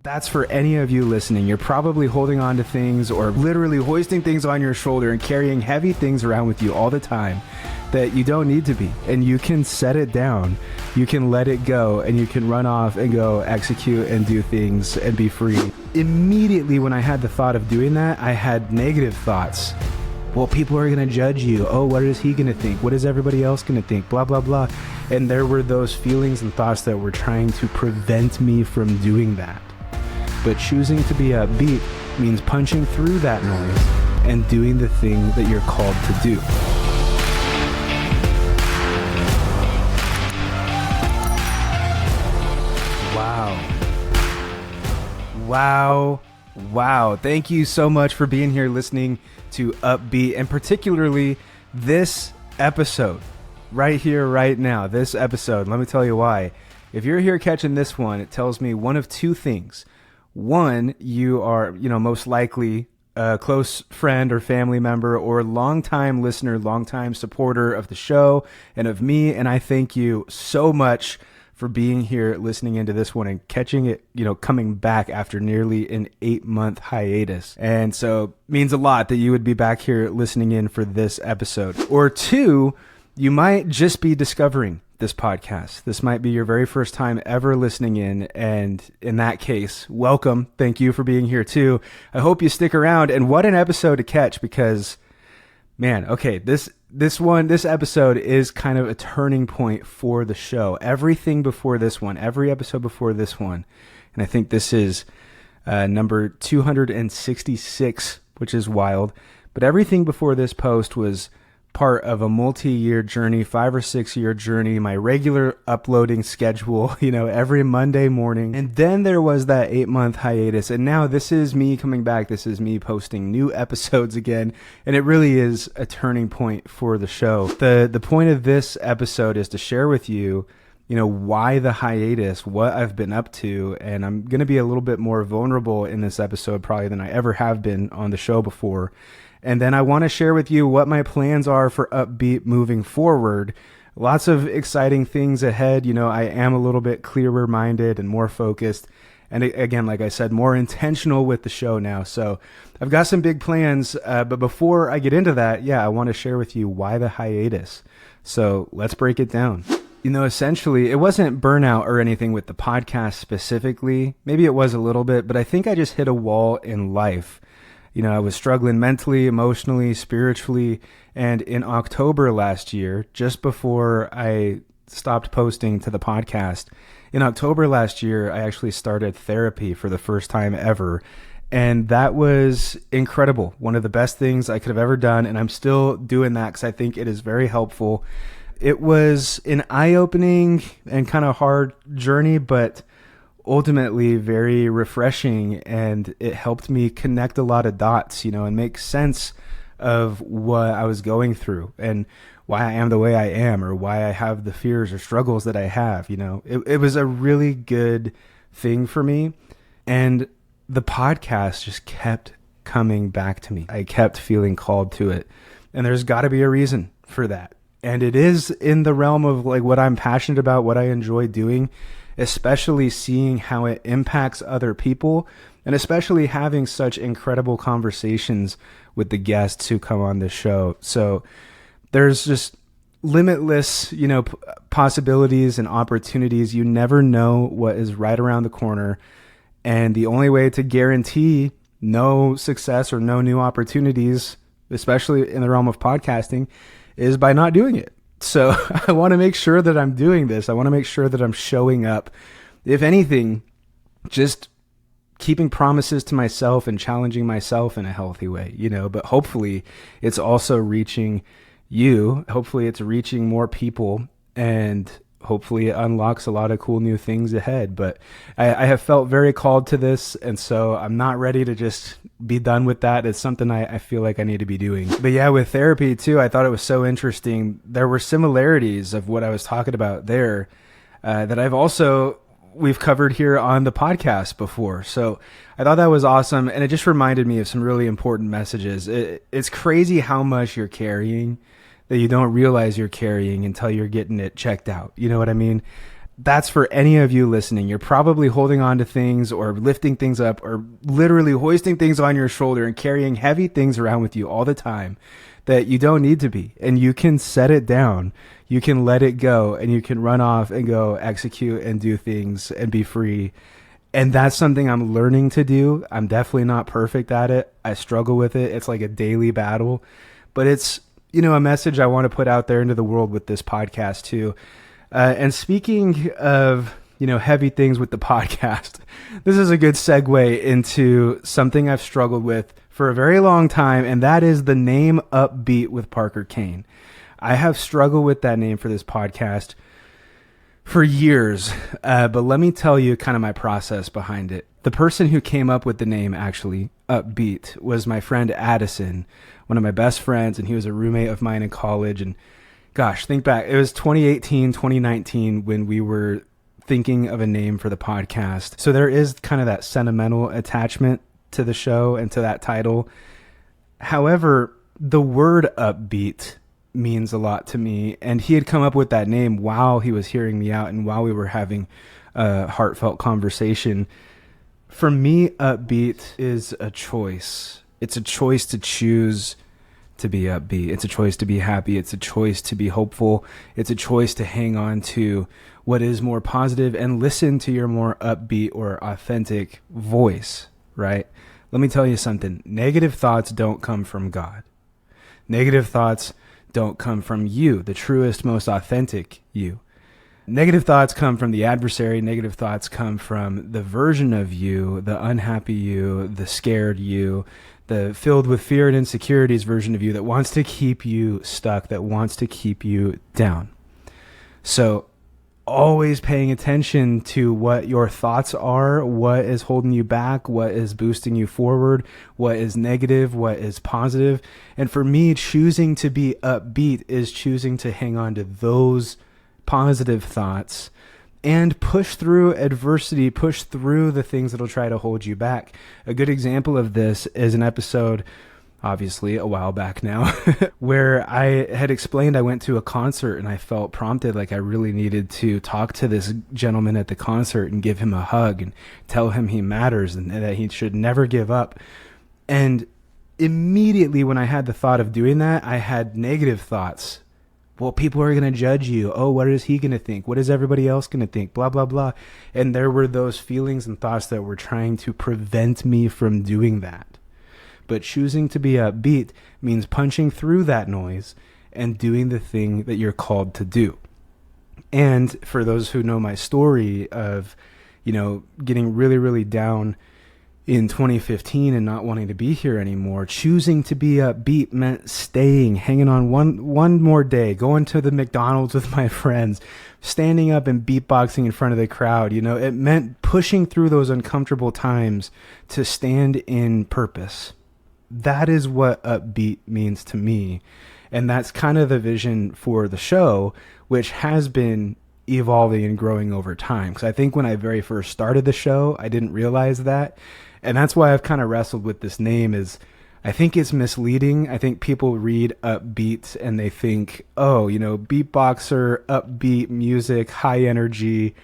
That's for any of you listening. You're probably holding on to things or literally hoisting things on your shoulder and carrying heavy things around with you all the time that you don't need to be. And you can set it down. You can let it go and you can run off and go execute and do things and be free. Immediately when I had the thought of doing that, I had negative thoughts. Well, people are going to judge you. Oh, what is he going to think? What is everybody else going to think? Blah, blah, blah. And there were those feelings and thoughts that were trying to prevent me from doing that. But choosing to be upbeat means punching through that noise and doing the thing that you're called to do. Wow. Thank you so much for being here listening to Upbeat, and particularly this episode right here, right now. This episode, let me tell you why. If you're here catching this one, it tells me one of two things. One, you are, most likely a close friend or family member or longtime listener, longtime supporter of the show and of me. And I thank you so much for being here, listening into this one and catching it, coming back after nearly an 8-month hiatus. And so it means a lot that you would be back here listening in for this episode. Or two, you might just be discovering this podcast. This might be your very first time ever listening in. And in that case, welcome. Thank you for being here too. I hope you stick around, and what an episode to catch, because man, okay, this episode is kind of a turning point for the show. Everything before this one, every episode before this one, and I think this is number 266, which is wild, but everything before this post was part of a multi-year journey, 5 or 6 year journey, my regular uploading schedule, every Monday morning. And then there was that 8-month hiatus. And now this is me coming back. This is me posting new episodes again. And it really is a turning point for the show. The point of this episode is to share with you, why the hiatus, what I've been up to. And I'm going to be a little bit more vulnerable in this episode probably than I ever have been on the show before. And then I want to share with you what my plans are for Upbeat moving forward. Lots of exciting things ahead. I am a little bit clearer minded and more focused. And again, like I said, more intentional with the show now. So I've got some big plans. But before I get into that, I want to share with you why the hiatus. So let's break it down. Essentially, it wasn't burnout or anything with the podcast specifically. Maybe it was a little bit, but I think I just hit a wall in life. I was struggling mentally, emotionally, spiritually, and in October last year, just before I stopped posting to the podcast, in October last year, I actually started therapy for the first time ever, and that was incredible. One of the best things I could have ever done, and I'm still doing that because I think it is very helpful. It was an eye-opening and kind of hard journey, but ultimately very refreshing, and it helped me connect a lot of dots, and make sense of what I was going through and why I am the way I am, or why I have the fears or struggles that I have. It was a really good thing for me, and the podcast just kept coming back to me. I kept feeling called to it, and there's got to be a reason for that. And it is in the realm of like what I'm passionate about, what I enjoy doing, especially seeing how it impacts other people, and especially having such incredible conversations with the guests who come on this show. So there's just limitless, possibilities and opportunities. You never know what is right around the corner. And the only way to guarantee no success or no new opportunities, especially in the realm of podcasting, is by not doing it. So I want to make sure that I'm doing this. I want to make sure that I'm showing up. If anything, just keeping promises to myself and challenging myself in a healthy way, but hopefully it's also reaching you. Hopefully it's reaching more people, and hopefully it unlocks a lot of cool new things ahead. But I have felt very called to this, and so I'm not ready to just be done with that. It's something I feel like I need to be doing. But with therapy too, I thought it was so interesting. There were similarities of what I was talking about there that we've covered here on the podcast before. So I thought that was awesome, and it just reminded me of some really important messages. It's crazy how much you're carrying that you don't realize you're carrying until you're getting it checked out. You know what I mean? that's for any of you listening. You're probably holding on to things or lifting things up or literally hoisting things on your shoulder and carrying heavy things around with you all the time that you don't need to be. And you can set it down. You can let it go and you can run off and go execute and do things and be free. And that's something I'm learning to do. I'm definitely not perfect at it. I struggle with it. It's like a daily battle, but it's, a message I want to put out there into the world with this podcast too. And speaking of, heavy things with the podcast, this is a good segue into something I've struggled with for a very long time, and that is the name UPBEAT with Parker Kane. I have struggled with that name for this podcast for years, but let me tell you kind of my process behind it. The person who came up with the name, actually, UPBEAT, was my friend Addison, one of my best friends, and he was a roommate of mine in college. And gosh, think back. It was 2018, 2019 when we were thinking of a name for the podcast. So there is kind of that sentimental attachment to the show and to that title. However, the word upbeat means a lot to me. And he had come up with that name while he was hearing me out and while we were having a heartfelt conversation. For me, upbeat is a choice. It's a choice to choose to be upbeat. It's a choice to be happy. It's a choice to be hopeful. It's a choice to hang on to what is more positive and listen to your more upbeat or authentic voice, right? Let me tell you something. Negative thoughts don't come from God. Negative thoughts don't come from you, the truest, most authentic you. Negative thoughts come from the adversary. Negative thoughts come from the version of you, the unhappy you, the scared you, the filled with fear and insecurities version of you that wants to keep you stuck, that wants to keep you down. So always paying attention to what your thoughts are, what is holding you back, what is boosting you forward, what is negative, what is positive. And for me, choosing to be upbeat is choosing to hang on to those positive thoughts and push through adversity, push through the things that'll try to hold you back. A good example of this is an episode, obviously a while back now, where I had explained I went to a concert and I felt prompted, like I really needed to talk to this gentleman at the concert and give him a hug and tell him he matters and that he should never give up. And immediately when I had the thought of doing that, I had negative thoughts. Well, people are going to judge you. Oh, what is he going to think? What is everybody else going to think? Blah, blah, blah. And there were those feelings and thoughts that were trying to prevent me from doing that. But choosing to be upbeat means punching through that noise and doing the thing that you're called to do. And for those who know my story of, getting really, really down in 2015 and not wanting to be here anymore, choosing to be upbeat meant staying, hanging on one more day, going to the McDonald's with my friends, standing up and beatboxing in front of the crowd. It meant pushing through those uncomfortable times to stand in purpose. That is what upbeat means to me. And that's kind of the vision for the show, which has been evolving and growing over time. Because I think when I very first started the show, I didn't realize that. And that's why I've kind of wrestled with this name. Is I think it's misleading. I think people read upbeat and they think, beatboxer, upbeat music, high energy.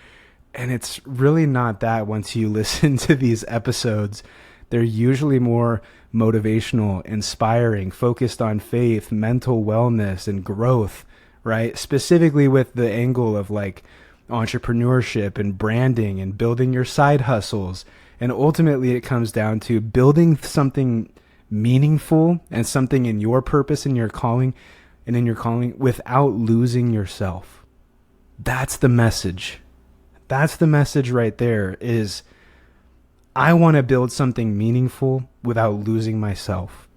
And it's really not that once you listen to these episodes. They're usually more motivational, inspiring, focused on faith, mental wellness, and growth, right? Specifically with the angle of like entrepreneurship and branding and building your side hustles. And ultimately it comes down to building something meaningful and something in your purpose and your calling without losing yourself. That's the message. That's the message right there is I want to build something meaningful without losing myself.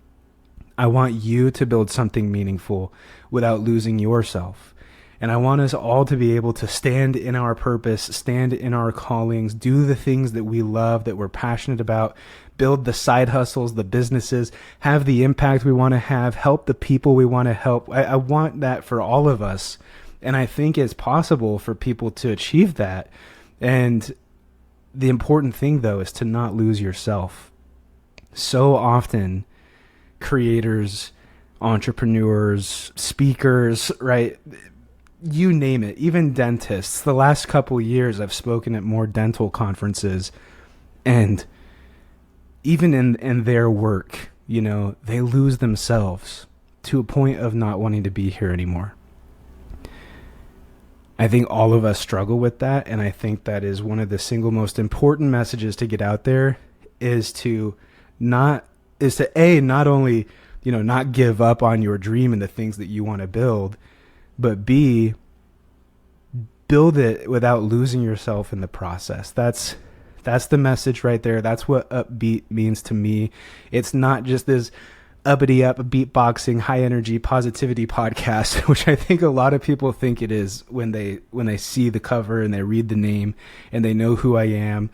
I want you to build something meaningful without losing yourself. And I want us all to be able to stand in our purpose, stand in our callings, do the things that we love, that we're passionate about, build the side hustles, the businesses, have the impact we want to have, help the people we want to help. I want that for all of us. And I think it's possible for people to achieve that. And the important thing, though, is to not lose yourself. So often, creators, entrepreneurs, speakers, right? you name it, even dentists. The last couple years I've spoken at more dental conferences, and even in their work, they lose themselves to a point of not wanting to be here anymore. I think all of us struggle with that, and I think that is one of the single most important messages to get out there is to not only, not give up on your dream and the things that you want to build, but B, build it without losing yourself in the process. That's the message right there. That's what upbeat means to me. It's not just this uppity up beatboxing, high energy positivity podcast, which I think a lot of people think it is when they see the cover and they read the name and they know who I am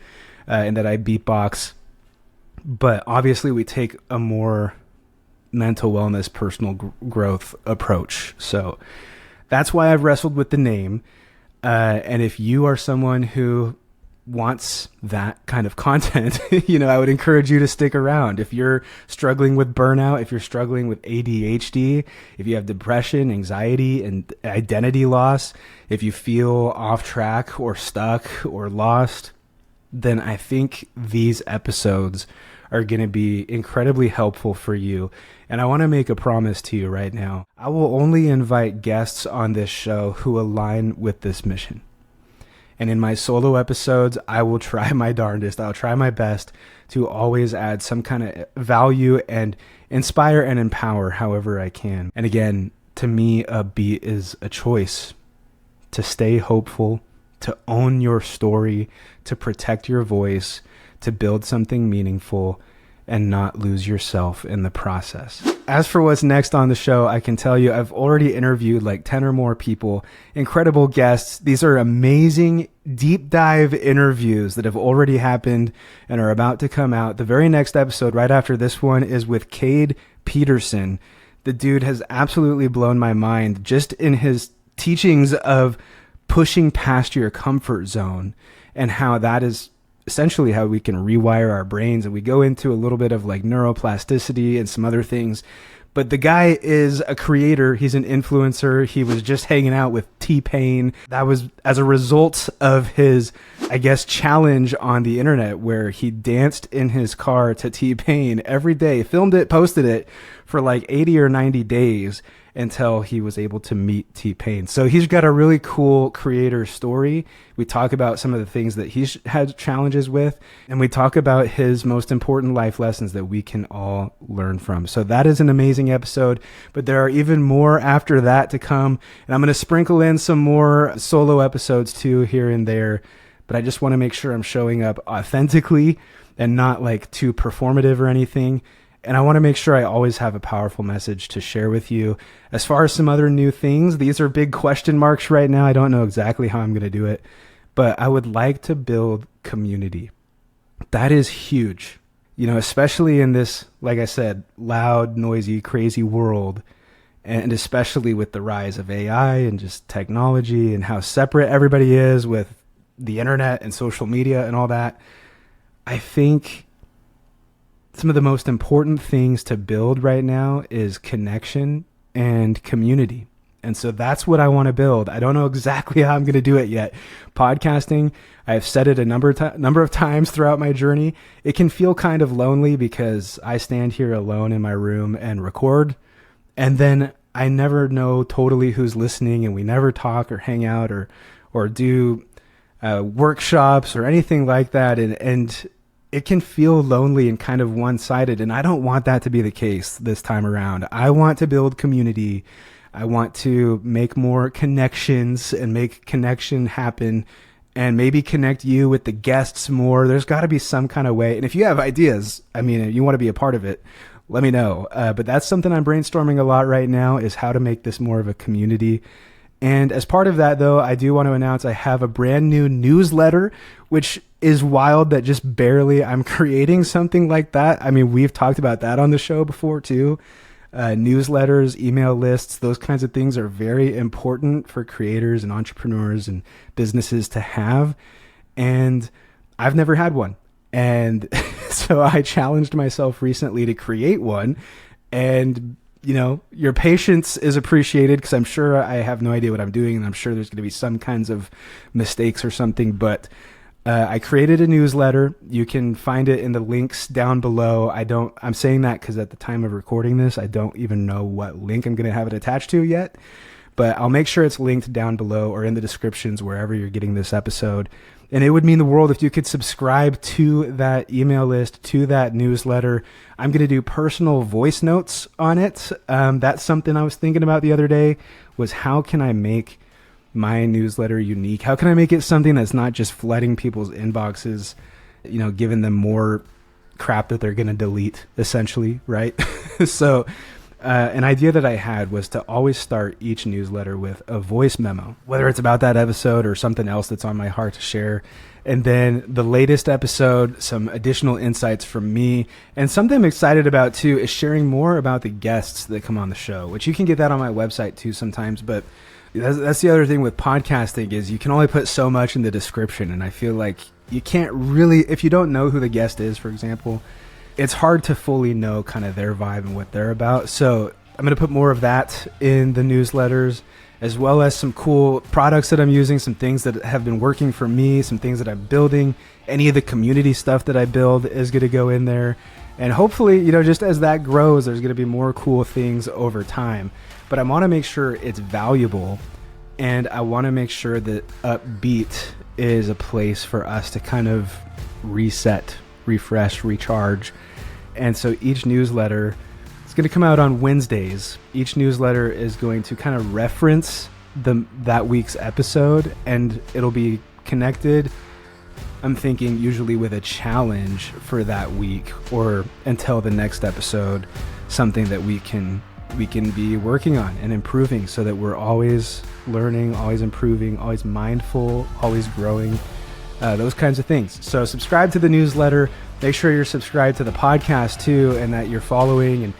and that I beatbox. But obviously we take a more mental wellness, personal growth approach. So that's why I've wrestled with the name. And if you are someone who wants that kind of content, I would encourage you to stick around. If you're struggling with burnout, if you're struggling with ADHD, if you have depression, anxiety, and identity loss, if you feel off track or stuck or lost, then I think these episodes are going to be incredibly helpful for you. And I want to make a promise to you right now. I will only invite guests on this show who align with this mission. And in my solo episodes, I will try my darndest. I'll try my best to always add some kind of value and inspire and empower however I can. And again, to me, upbeat is a choice to stay hopeful, to own your story, to protect your voice, to build something meaningful, and not lose yourself in the process. As for what's next on the show, I can tell you I've already interviewed like 10 or more people, incredible guests. These are amazing deep dive interviews that have already happened and are about to come out. The very next episode right after this one is with Kane Peterson. The dude has absolutely blown my mind just in his teachings of pushing past your comfort zone and how that is essentially how we can rewire our brains. And we go into a little bit of like neuroplasticity and some other things. But the guy is a creator. He's an influencer. He was just hanging out with T-Pain. That was as a result of his, I guess, challenge on the internet where he danced in his car to T-Pain every day, filmed it, posted it for like 80 or 90 days until he was able to meet T-Pain. So he's got a really cool creator story. We talk about some of the things that he's had challenges with, and we talk about his most important life lessons that we can all learn from. So that is an amazing episode, but there are even more after that to come. And I'm going to sprinkle in some more solo episodes too here and there, but I just want to make sure I'm showing up authentically and not like too performative or anything. And I want to make sure I always have a powerful message to share with you. As far as some other new things, these are big question marks right now. I don't know exactly how I'm going to do it, but I would like to build community. That is huge, especially in this, like I said, loud, noisy, crazy world. And especially with the rise of AI and just technology and how separate everybody is with the internet and social media and all that. I think some of the most important things to build right now is connection and community. And so that's what I want to build. I don't know exactly how I'm going to do it yet. Podcasting, I've said it a number of times throughout my journey. It can feel kind of lonely because I stand here alone in my room and record. And then I never know totally who's listening, and we never talk or hang out or do workshops or anything like that. And it can feel lonely and kind of one-sided, and I don't want that to be the case this time around. I want to build community. I want to make more connections and make connection happen and maybe connect you with the guests more. There's got to be some kind of way. And if you have ideas, you want to be a part of it, let me know. But that's something I'm brainstorming a lot right now, is how to make this more of a community. And as part of that, though, I do want to announce I have a brand new newsletter, which is wild that just barely I'm creating something like that. We've talked about that on the show before too. Newsletters, email lists, those kinds of things are very important for creators and entrepreneurs and businesses to have. And I've never had one. And so I challenged myself recently to create one. And your patience is appreciated, because I'm sure I have no idea what I'm doing, and I'm sure there's going to be some kinds of mistakes or something, but I created a newsletter. You can find it in the links down below. I'm saying that because at the time of recording this, I don't even know what link I'm going to have it attached to yet, but I'll make sure it's linked down below or in the descriptions wherever you're getting this episode. And it would mean the world if you could subscribe to that email list, to that newsletter. I'm going to do personal voice notes on it. That's something I was thinking about the other day, was how can I make my newsletter unique? How can I make it something that's not just flooding people's inboxes, giving them more crap that they're going to delete, essentially, right? So an idea that I had was to always start each newsletter with a voice memo, whether it's about that episode or something else that's on my heart to share. And then the latest episode, some additional insights from me. And something I'm excited about too is sharing more about the guests that come on the show, which you can get that on my website too sometimes. But that's the other thing with podcasting, is you can only put so much in the description. And I feel like you can't really, if you don't know who the guest is, for example, it's hard to fully know kind of their vibe and what they're about. So I'm going to put more of that in the newsletters, as well as some cool products that I'm using, some things that have been working for me, some things that I'm building. Any of the community stuff that I build is going to go in there. And hopefully, just as that grows, there's going to be more cool things over time. But I want to make sure it's valuable, and I want to make sure that UPBEAT is a place for us to kind of reset, refresh, recharge. And so each newsletter, it's going to come out on Wednesdays. Each newsletter is going to kind of reference that week's episode, and it'll be connected, I'm thinking, usually with a challenge for that week or until the next episode, something that we can be working on and improving, so that we're always learning, always improving, always mindful, always growing, those kinds of things. So subscribe to the newsletter. Make sure you're subscribed to the podcast too, and that you're following. And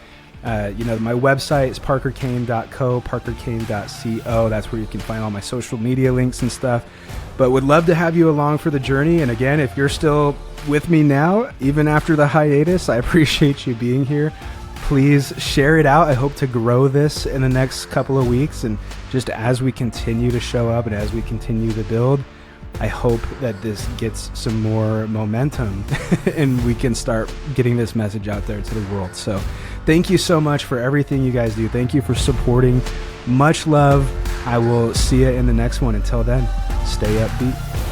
my website is parkerkane.co, parkerkane.co. That's where you can find all my social media links and stuff. But would love to have you along for the journey. And again, if you're still with me now, even after the hiatus, I appreciate you being here. Please share it out. I hope to grow this in the next couple of weeks. And just as we continue to show up and as we continue to build, I hope that this gets some more momentum and we can start getting this message out there to the world. So thank you so much for everything you guys do. Thank you for supporting. Much love. I will see you in the next one. Until then, stay upbeat.